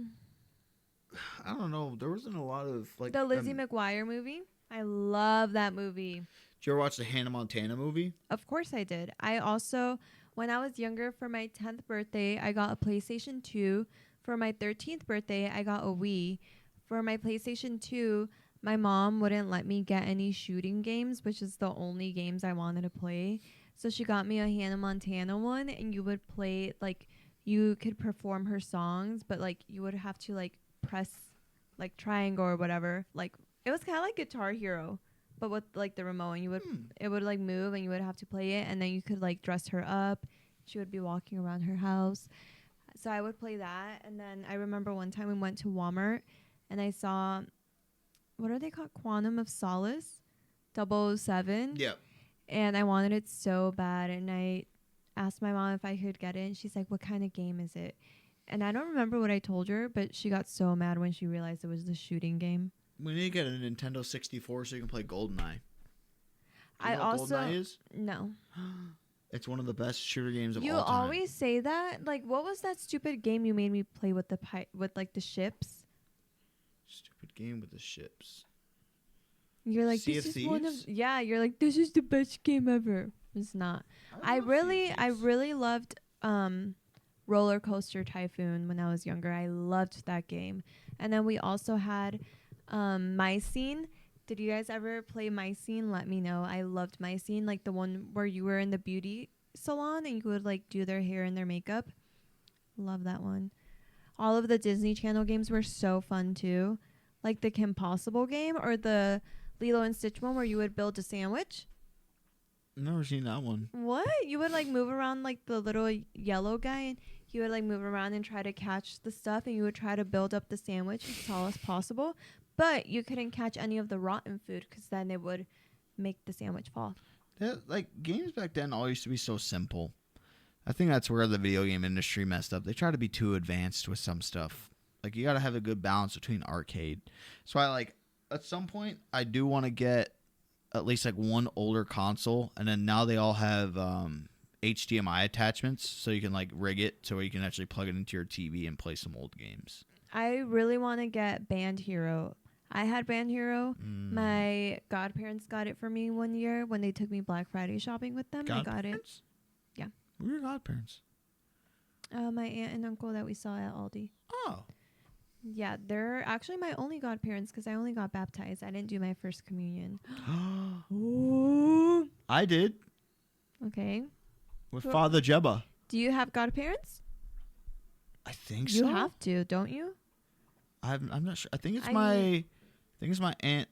I don't know. There wasn't a lot of like. The Lizzie McGuire movie? I love that movie. Did you ever watch the Hannah Montana movie? Of course I did. I also, when I was younger, for my 10th birthday, I got a PlayStation 2. For my 13th birthday, I got a Wii. For my PlayStation 2, my mom wouldn't let me get any shooting games, which is the only games I wanted to play. So she got me a Hannah Montana one, and you would play, like, you could perform her songs, but, like, you would have to, like, press, like, triangle or whatever. Like, it was kind of like Guitar Hero, but with, like, the remote, and you would, it would, like, move, and you would have to play it, and then you could, like, dress her up. She would be walking around her house. So I would play that, and then I remember one time we went to Walmart, and I saw... what are they called? Quantum of Solace 007. Yeah. And I wanted it so bad. And I asked my mom if I could get it. And she's like, what kind of game is it? And I don't remember what I told her, but she got so mad when she realized it was the shooting game. We need to get a Nintendo 64 so you can play GoldenEye. I also... GoldenEye is? No. It's one of the best shooter games of You all time. You always say that. Like, what was that stupid game you made me play with with like the ships? Stupid game with the ships. You're like, Sea this of is one of... Thieves? Yeah, you're like, this is the best game ever. It's not. I really loved Roller Coaster Typhoon when I was younger. I loved that game. And then we also had My Scene. Did you guys ever play My Scene? Let me know. I loved My Scene, like the one where you were in the beauty salon and you would like do their hair and their makeup. Love that one. All of the Disney Channel games were so fun too. Like the Kim Possible game or the Lilo and Stitch one where you would build a sandwich. Never seen that one. What? You would like move around like the little yellow guy and he would like move around and try to catch the stuff and you would try to build up the sandwich as tall as possible. But you couldn't catch any of the rotten food because then it would make the sandwich fall. Like games back then all used to be so simple. I think that's where the video game industry messed up. They try to be too advanced with some stuff. Like you got to have a good balance between arcade. So I like at some point I do want to get at least like one older console, and then now they all have HDMI attachments, so you can like rig it so you can actually plug it into your TV and play some old games. I really want to get Band Hero. I had Band Hero. My godparents got it for me one year when they took me Black Friday shopping with them. I got it. Yeah. Who are your godparents? My aunt and uncle that we saw at Aldi. Oh. Yeah, they're actually my only godparents because I only got baptized. I didn't do my first communion. Ooh. I did. Okay. With Father Jebba. Do you have godparents? I think so. You have to, don't you? I'm not sure. I think it's my Aunt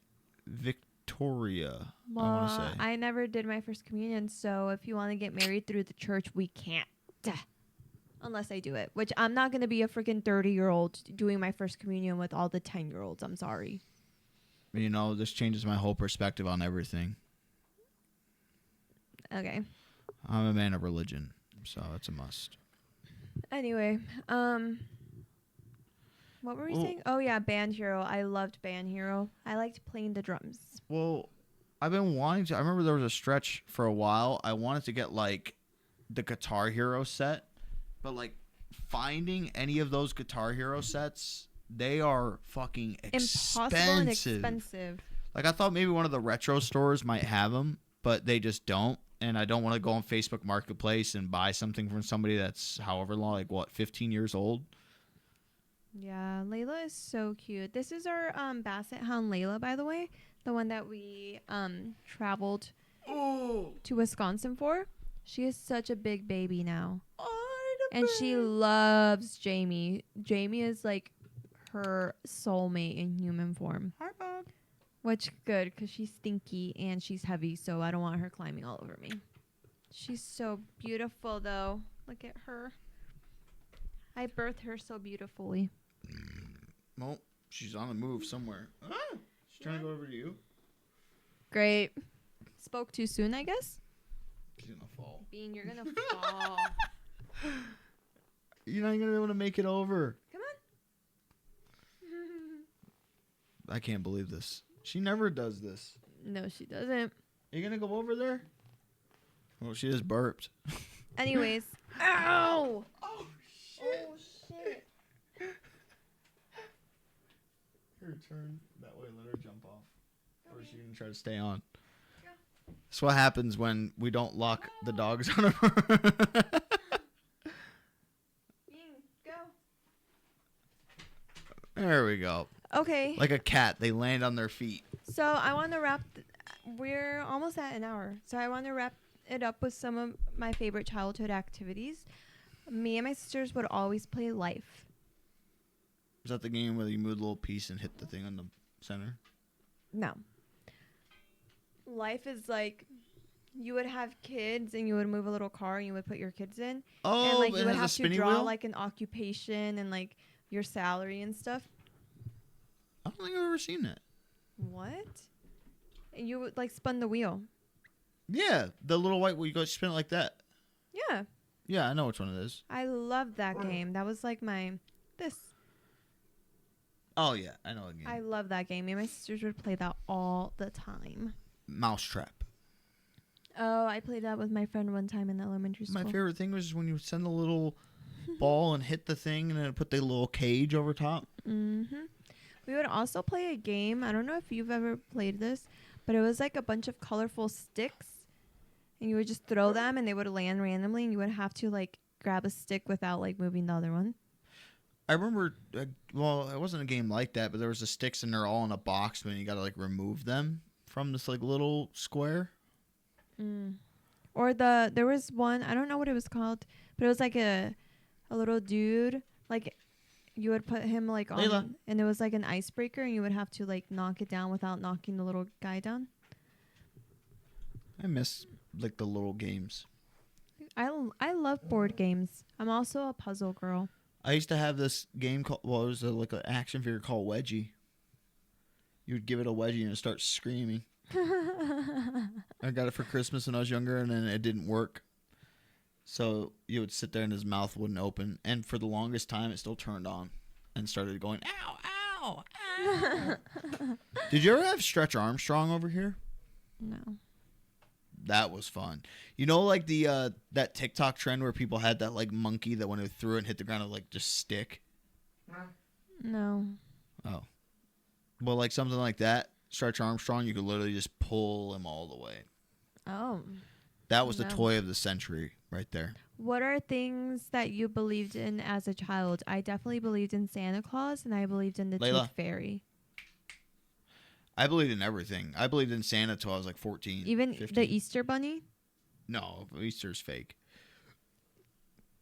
Victoria. Well, I want to say. I never did my first communion, so if you want to get married through the church, we can't. Unless I do it, which I'm not going to be a freaking 30-year-old doing my first communion with all the 10-year-olds. I'm sorry. You know, this changes my whole perspective on everything. Okay. I'm a man of religion, so it's a must. Anyway, what were we saying? Oh, yeah, Band Hero. I loved Band Hero. I liked playing the drums. Well, I've been wanting to. I remember there was a stretch for a while. I wanted to get, like, the Guitar Hero set. But, like, finding any of those Guitar Hero sets, they are fucking expensive. Impossible and expensive. Like, I thought maybe one of the retro stores might have them, but they just don't. And I don't want to go on Facebook Marketplace and buy something from somebody that's however long, like, what, 15 years old? Yeah, Layla is so cute. This is our Basset Hound Layla, by the way. The one that we traveled to Wisconsin for. She is such a big baby now. And she loves Jamie. Jamie is like her soulmate in human form. Hi, Bob. Which good, because she's stinky and she's heavy, so I don't want her climbing all over me. She's so beautiful, though. Look at her. I birthed her so beautifully. Well, she's on the move somewhere. Ah, she's trying to go over to you. Great. Spoke too soon, I guess. She's gonna fall. Bean, you're gonna fall. You're not gonna be able to make it over. Come on. I can't believe this. She never does this. No, she doesn't. Are you gonna go over there? Well, she just burped. Anyways. Ow! Oh shit! Oh shit! Her turn. That way, let her jump off. Or she can try to stay on. That's what happens when we don't lock the dogs on her. Go. There we go. Okay. Like a cat, they land on their feet. So I want to wrap. We're almost at an hour. So I want to wrap it up with some of my favorite childhood activities. Me and my sisters would always play Life. Is that the game where you move a little piece and hit the thing on the center? No. Life is like you would have kids and you would move a little car and you would put your kids in. Oh, and like it you would has a have to spinning draw wheel? like an occupation and like your salary and stuff. I don't think I've ever seen that. What? And you would like spun the wheel. Yeah, the little white wheel, you go spin it like that. Yeah. Yeah, I know which one it is. I love that game. That was like my this. Oh, yeah, I know the game. I love that game. Me and my sisters would play that all the time. Mousetrap. Oh, I played that with my friend one time in elementary school. My favorite thing was when you would send a little ball and hit the thing and then put the little cage over top. Mm-hmm. We would also play a game. I don't know if you've ever played this, but it was like a bunch of colorful sticks. And you would just throw them and they would land randomly and you would have to like grab a stick without like moving the other one. I remember, well, it wasn't a game like that, but there was the sticks and they're all in a box when you got to like remove them from this like little square. Mm. Or there was one, I don't know what it was called, but it was like a little dude, like you would put him like on, Layla. and it was like an icebreaker and you would have to like knock it down without knocking the little guy down. I miss like the little games. I love board games. I'm also a puzzle girl. I used to have this game called, well, it was like an action figure called Wedgie. You would give it a wedgie and it starts screaming. I got it for Christmas when I was younger, and then it didn't work. So you would sit there and his mouth wouldn't open. And for the longest time, it still turned on and started going, ow, ow, ow. Did you ever have Stretch Armstrong over here? No. That was fun. You know, like the that TikTok trend where people had that like monkey that when it threw it and hit the ground, it would like just stick. No. Oh, well, like something like that. Stretch Armstrong, you could literally just pull him all the way. Oh. That was the No. toy of the century right there. What are things that you believed in as a child? I definitely believed in Santa Claus, and I believed in the Layla. Tooth Fairy. I believed in everything. I believed in Santa till I was like 14. Even 15. the Easter Bunny? No, Easter's fake.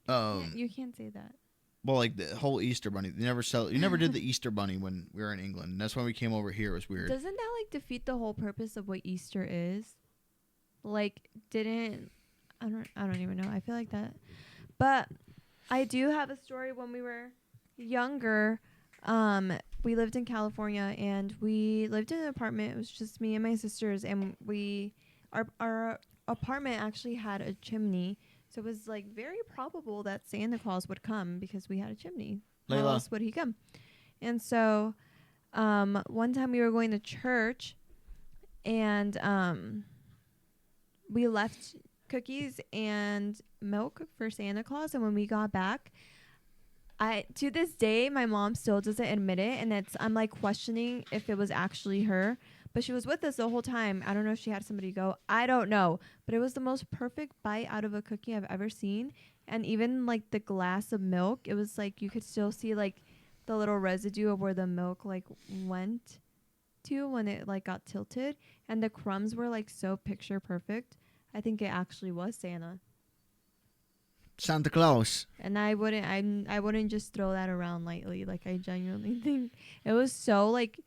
You can't say that. Well, like the whole Easter bunny. You never did the Easter bunny when we were in England. And that's when we came over here. It was weird. Doesn't that like defeat the whole purpose of what Easter is? Like, I don't even know. I feel like that. But I do have a story when we were younger. We lived in California and we lived in an apartment. It was just me and my sisters, and our apartment actually had a chimney. So it was like very probable that Santa Claus would come because we had a chimney. How Layla. else would he come? And so one time we were going to church, and we left cookies and milk for Santa Claus. And when we got back, to this day, my mom still doesn't admit it. And I'm like questioning if it was actually her. But she was with us the whole time. I don't know if she had somebody go. I don't know. But it was the most perfect bite out of a cookie I've ever seen. And even like the glass of milk, it was like you could still see like the little residue of where the milk like went to when it like got tilted. And the crumbs were like so picture perfect. I think it actually was Santa. Santa Claus. And I wouldn't just throw that around lightly. Like I genuinely think it was so like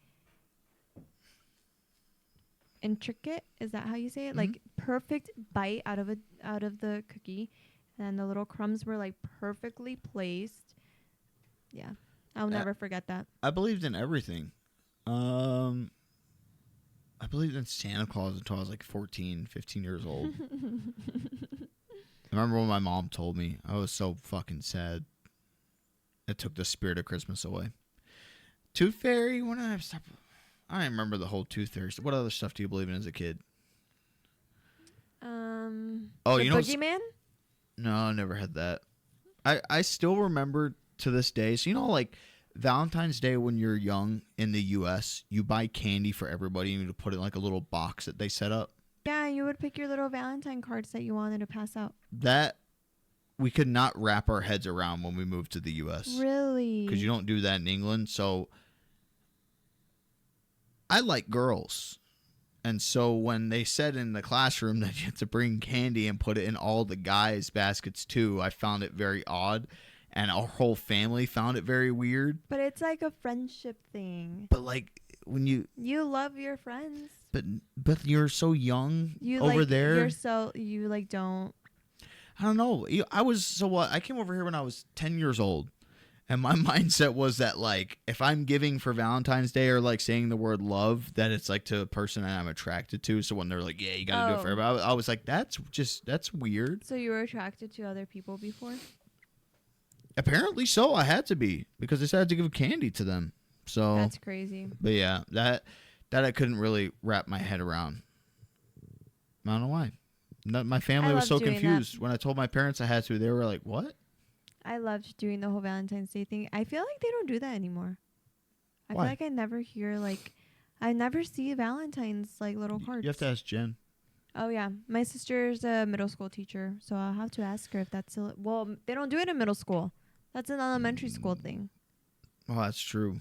intricate. Is that how you say it? Mhm. Like perfect bite out of the cookie, and the little crumbs were like perfectly placed. Yeah, I'll Uh, never forget that. I believed in everything. I believed in Santa Claus until I was like 14, 15 years old. I remember when my mom told me. I was so fucking sad. It took the spirit of Christmas away. Tooth Fairy? When did I stop? I don't remember the whole Tooth Fairy. What other stuff do you believe in as a kid? Oh, The you know, boogeyman. no, I never had that. I still remember to this day. So, you know, like Valentine's Day when you're young in the U.S., you buy candy for everybody and you put it in like a little box that they set up. Yeah, you would pick your little Valentine cards that you wanted to pass out. That we could not wrap our heads around when we moved to the U.S. Really? Because you don't do that in England. So I like girls. And so when they said in the classroom that you had to bring candy and put it in all the guys' baskets too, I found it very odd. And our whole family found it very weird. But it's like a friendship thing. But like when you love your friends. but you're so young You over like, there. You're so you like don't. I don't know. I was so what? I came over here when I was 10 years old. And my mindset was that, like, if I'm giving for Valentine's Day or, like, saying the word love, that it's, like, to a person that I'm attracted to. So when they're like, yeah, you got to do it for everybody, I was like, that's weird. So you were attracted to other people before? Apparently so. I had to be because they said I had to give candy to them. So That's crazy. But, yeah, that I couldn't really wrap my head around. I don't know why. My family was so confused. When I told my parents I had to, they were like, what? I loved doing the whole Valentine's Day thing. I feel like they don't do that anymore. I Why? feel like I never hear I never see Valentine's like little cards. You have to ask Jen. Oh yeah, my sister's a middle school teacher, so I'll have to ask her if that's well. They don't do it in middle school. That's an elementary school thing. Oh, that's true.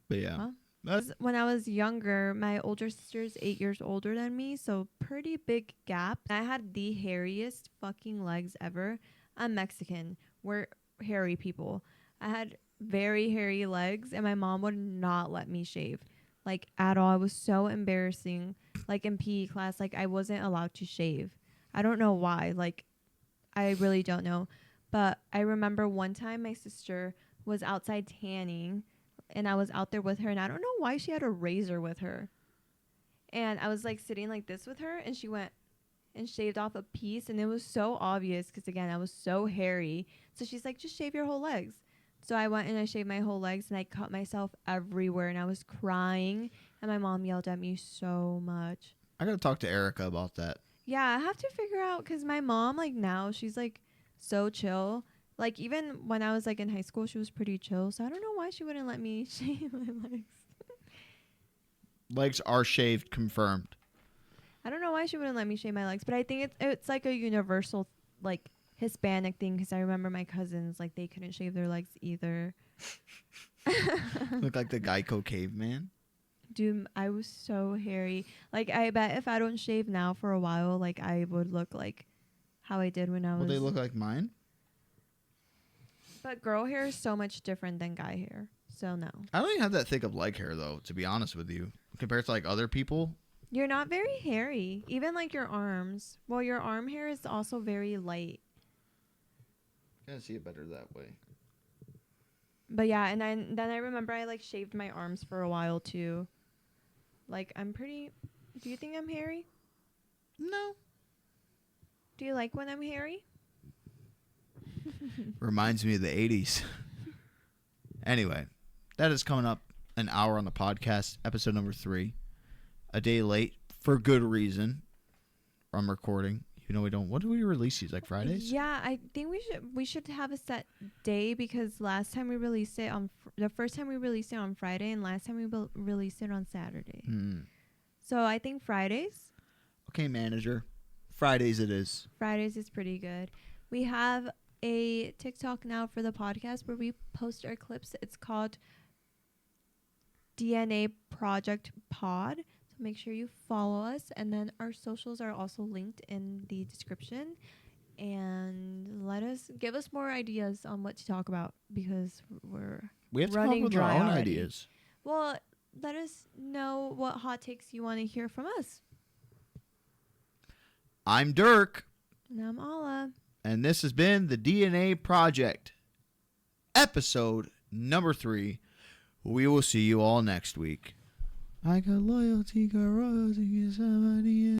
But yeah. Huh? When I was younger, my older sister's 8 years older than me, so pretty big gap. I had the hairiest fucking legs ever. I'm Mexican. We're hairy people. I had very hairy legs, and my mom would not let me shave, like, at all. It was so embarrassing. Like, in PE class, like, I wasn't allowed to shave. I don't know why. Like, I really don't know. But I remember one time my sister was outside tanning, and I was out there with her, and I don't know why she had a razor with her. And I was, like, sitting like this with her, and she went and shaved off a piece, and it was so obvious because, again, I was so hairy. So she's like, just shave your whole legs. So I went and I shaved my whole legs, and I cut myself everywhere, and I was crying, and my mom yelled at me so much. I gotta talk to Erica about that. Yeah, I have to figure out, because my mom, like, now she's like so chill. Like, even when I was like in high school, she was pretty chill. So I don't know why she wouldn't let me shave my legs. Legs are shaved, confirmed. I don't know why she wouldn't let me shave my legs, but I think it's like a universal, like, Hispanic thing, because I remember my cousins, like, they couldn't shave their legs either. Look like the Geico caveman. Dude, I was so hairy. Like, I bet if I don't shave now for a while, like, I would look like how I did when I was... Will they look like mine? But girl hair is so much different than guy hair, so no. I don't even have that thick of leg hair, though, to be honest with you. Compared to, like, other people. You're not very hairy. Even, like, your arms. Well, your arm hair is also very light. I can see it better that way. But yeah, and then I remember I, like, shaved my arms for a while too. Like, I'm pretty... Do you think I'm hairy? No. Do you like when I'm hairy? Reminds me of the 80s. Anyway, that is coming up an hour on the podcast, episode number 3. A day late for good reason. I'm recording. You know we don't. What do we release these, like Fridays? Yeah, I think we should have a set day, because last time we released it on the first time we released it on Friday, and last time we released it on Saturday. So I think Fridays. Okay, manager. Fridays it is. Fridays is pretty good. We have a TikTok now for the podcast where we post our clips. It's called DNA Project Pod. So make sure you follow us, and then our socials are also linked in the description. And give us more ideas on what to talk about, because we have to come up running with dry our own already. ideas. Well, let us know what hot takes you want to hear from us. I'm Dirk. And I'm Ala. And this has been the DNA Project, episode number 3. We will see you all next week. I got loyalty, got royalty, somebody.